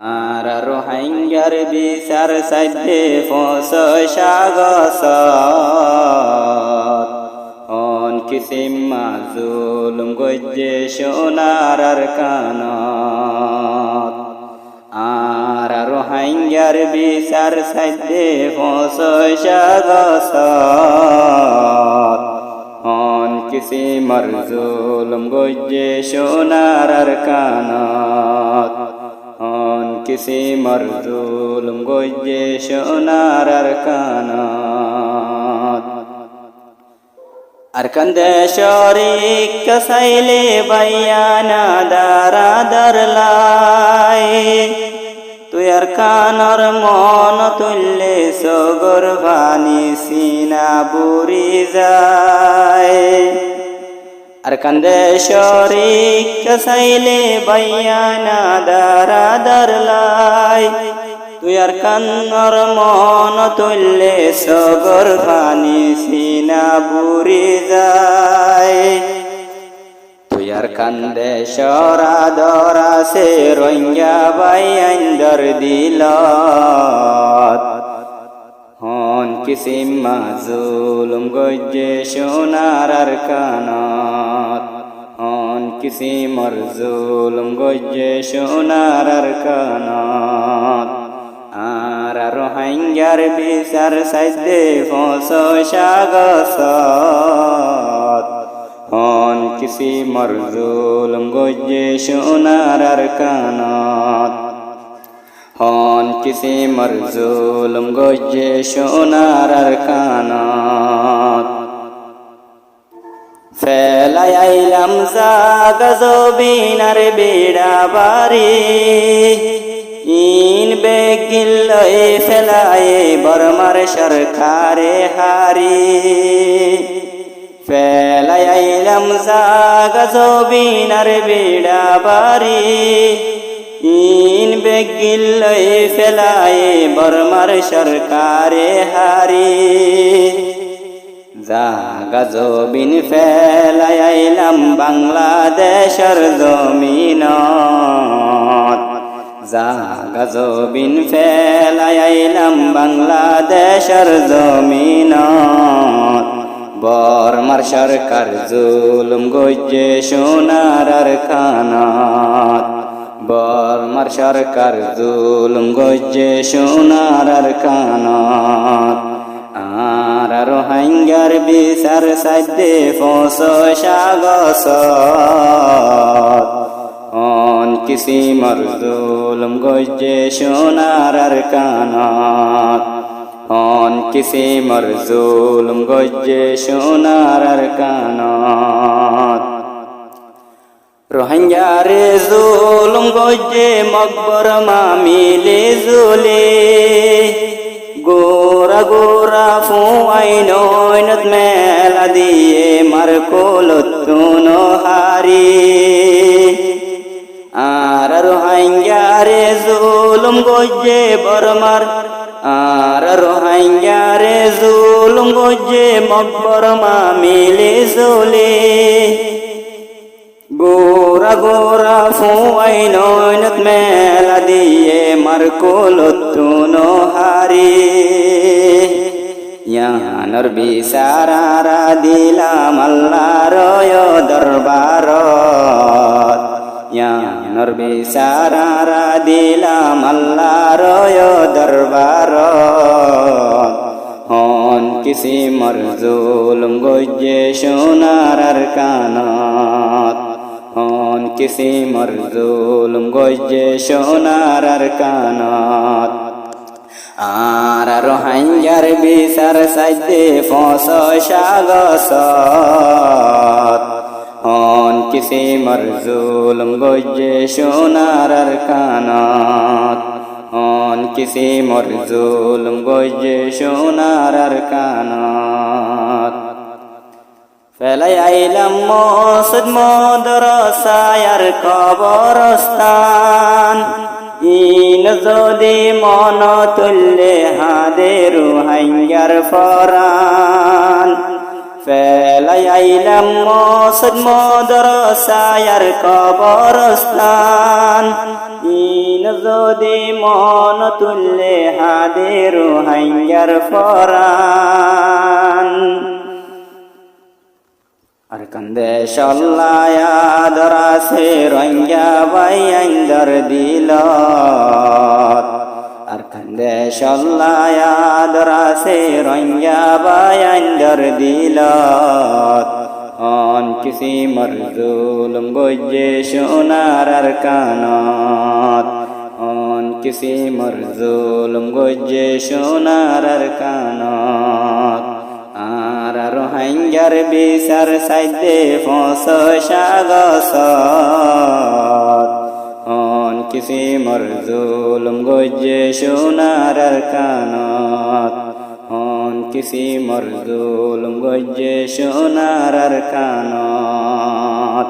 আর রোহিঙ্গার বিচার সাধ্যে ফসা গসত অন কিসিম মাজুলুম গজ্জে সোনার কানত আর রোহিঙ্গার বিচার সাধ্যে ফসা গসত অন কিসিম মাজুলুম গজ্জে সোনার কানত কিসি মরজুলুম গজ্জে সোনার কানত আরকান দেশরিক কসাইলে বাইয়ানা দারাদার লাই তুই আরকানর মন তুললে সগর ভানি সিনা বুড়ি যায় আরকান দেশরিক কসাইলে বাইয়ানা দারাদার লাই তুই আরকানর মন তুললে সগর ভানি সিনা বুড়ি যায় তুই আরকান দেশরা দরা সে রোহিঙ্গা বাইয়ান্দর দিলত হন কিসিম মাজুলুম গজ্জে সোনার কানত হন কিসিম মরজুলুম গজ্জে সোনার কানত আর রোহিঙ্গার বিচার সাধ্যে ফসা গসত হন কিসিম মরজুলুম গজ্জে সোনার কানত হন কিসি মরজুলুম গজ্জে সোনার কানত ফেলাইলাম গজবিনার বেড়া বাড়ি ইন বেগিল্লয়ে ফেলায়ে বর্মার সরকারে হারি ফেলাইলাম গজবিনার বেড়া বাড়ি ইন বেগিল্লয়ে ফেলায়ে বর্মার সরকারে হারি জাগা জবিন ফেলাইলাম বাংলাদেশের জমিনত জাগা জবিন ফেলাইলাম বাংলাদেশের জমিনত বর্মার সরকার জুলুম গজ্জে সোনার কানত বর্মার সরকার জুলুম গজ্জে সোনার কানত আর রোহিঙ্গার বিচার সাধ্যে ফসা গসত অন কিসি মরজুলুম গজ্জে সোনার কানত অন কিসি মরজুলুম গজ্জে সোনার কানত রোহিঙ্গারে জুলুম গজ্জে মকবর মামিলে জুলে গোরা গোরা ফুয়াই নয়নত মেলা দিয়ে মার কোলতুন হারি আর রোহিঙ্গারে জুলুম গজ্জে বর্মার আর রোহিঙ্গারে জুলুম গজ্জে মকবর মামিলে জুলে গোরা গোরা ফুয়াই নয়নত মেলা দিয়ে মার কোলতুন হারি ইয়ানর বিচারা দিলাম আল্লাহর দরবারত ইয়ানর বিচারা দিলাম আল্লাহর দরবারত হন কিসি মরজুলুম গজ্জে সোনার কানত হন কিসি মরজুলুম গজ্জে সোনার কানত আর রোহিঙ্গার বিচার সাধ্যে ফসা গসত হন কিসি মরজুলুম গজ্জে সোনার কানত হন কিসি মরজুলুম গজ্জে সোনার কানত ফেলাইলাম মসজিদ মাদ্রাসার কবরস্থান ইন যদি মন তুললে হাদে রোহিঙ্গার ফরান ফেলাই আইলাম মসজিদ মাদ্রাসায় আর কবরস্থান ইন যদি মন তুললে হাদে রোহাঙ্গার ফরান আর কান্দে সল্লায়া দরাসে রঙ্গা বাইন্দর দিল আর কান্দে সল্লায়া দরাসে রঙ্গা বাইন্দর দিল অন কিসি মরজুলুম গজে সোনার আর কানত অন কিসি মরজুলুম গজে সোনার আর কানত আর রোহাঙ্গার বিচার সাইদে ফসসাগসত অন কিসি মরজুলুম গজে সোনার আর কানত অন কিসি মরজুলুম গজে সোনার আর কানত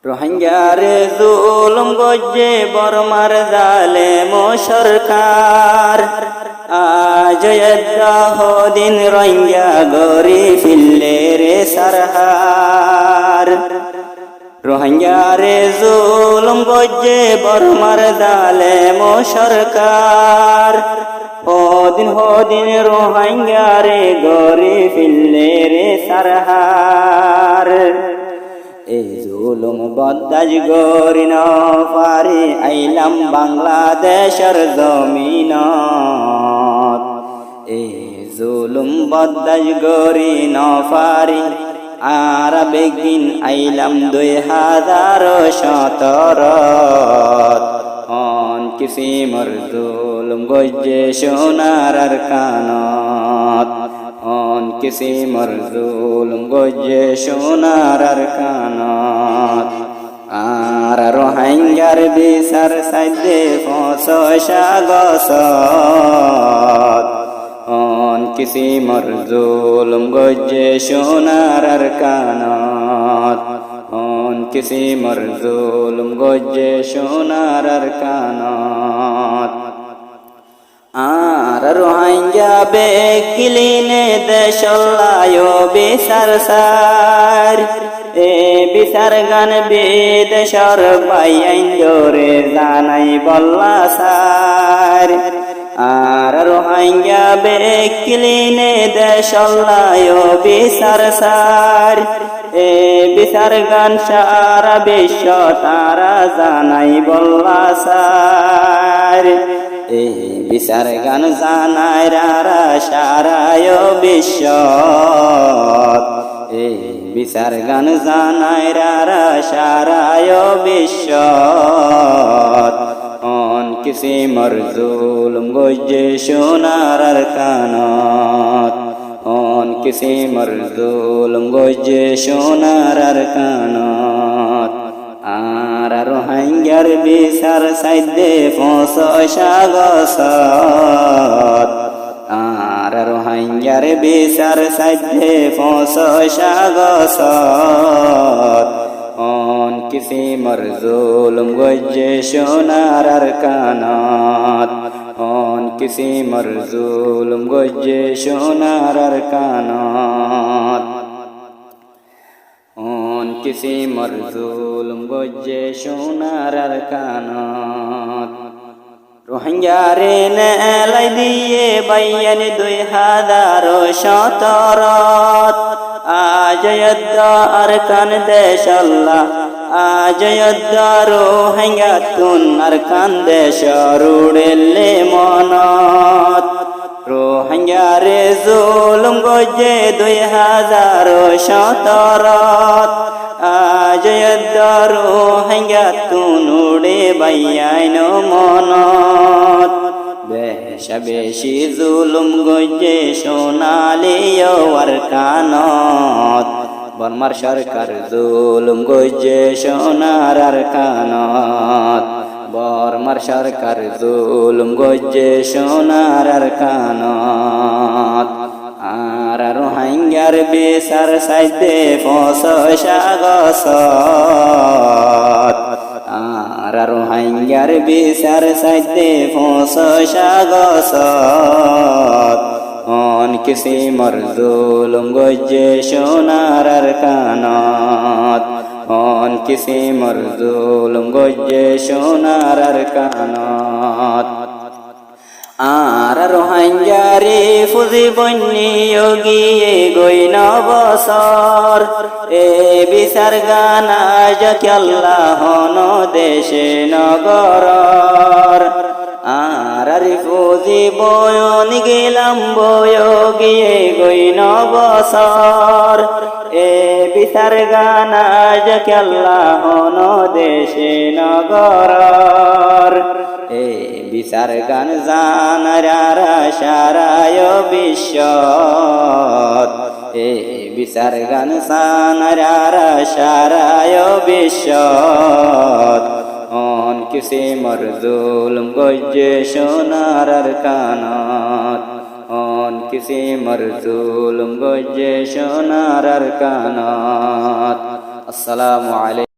রোহাঙ্গার জুলুম গজে বর্মার জালেম সরকার আজ দিন রঙ্গা গরি ফিল্লে রে সরহার রোহাঙ্গার জুলুম গজে বর্মার জালেম সরকার হদিন রোহাঙ্গার গরি ফিল্লে রে সরহার এই জুলুম বদাজ গরি ন পারি আইলাম বাংলাদেশের জমিনত এই জুলুম বদাজ গরি ন পারি আর বেগিন আইলাম 2017 অন কিসি মরজুলুম গজে সোনার আর কানত অন কিসি মরজুলুম গজে সোনার আর কানত আর রোহাঙ্গার বিচার সাইদে ফসসাগসত অন কিসি মরজুলুম গজে সোনার আর কানত অন কিসি মরজুলুম গজে সোনার আর কানত আর রোহাঙ্গা বেকিলিনে দেশলায় বিচার সার এ বিচার গান বিদেশর বাইন্দরে জানাই বল্লা সার আর রোহাঙ্গা বেকিলিনে দেশলায় বিচার সার এ বিচার গান সারা বিশ্ব তারা জানাই বল্লা সার এ বিচার গান জানাই রারা সারায় বিশ্ব এ বিচার গান জানাই রারা সারায় বিশ্ব অন কিসি মরজুলুম গজে সোনার আর কানত অন কিসি মরজুলুম গজে সোনার আর কানত আর রোহাঙ্গার বিচার সাইদে ফসসাগসত আর রোহাঙ্গার বিচার সাইদে ফসসাগসত অন কিসি মরজুলুম গজে সোনার আর কানত অন কিসি মরজুলুম গজে সোনার আর কানত অন কিসি মরজুলুম গজে সোনার আর কানত রোহাঙ্গারে নেলাই দিয়ে বাইয়ান 2017 আজ আর কান দেশ আল্লাহ আজ রোহাঙ্গা তুন আর কান দেশ রুড়েলে মনত রোহাঙ্গারে জুলুম গজে 2017 আজ রোহাঙ্গা তুন উড়ে বাইয়ান মনত বেশা বেশি জুলুম গজে সোনালিও আর কানত বর্মার সরকার জুলুম গজে সোনার আর কানত বর্মার সরকার জুলুম গজে সোনার আর কানত আর রোহাঙ্গার বিচার সাইদে ফসসাগসত আর রোহাঙ্গার বিচার সাইদে ফসসাগসত অন কিসি মরজুলুম গজ্জে সোনার কানাত অন কিসি মরজুলুম গজ্জে সোনার কানাত আর রোহাঞ্জারি ফুজি বন্যি যোগিয়ে গইন বছর এ বিচার গানা যাকে আল্লাহ দেশে নগরর আর ফুজি বয়ন গেলাম বয়োগিয়ে গইন বছর এ বিচার গানা যাকে আল্লাহ দেশে নগরর এ বিচার গান জানারা সারায় বিশ্বত এ বিচার গান জানারা সারায় বিশ্বত অন কিসি মরজুলুম গজ্জে সোনার কানাত অন কিসি মরজুলুম গজ্জে সোনার কানাত। আসসালামু আলাইকুম।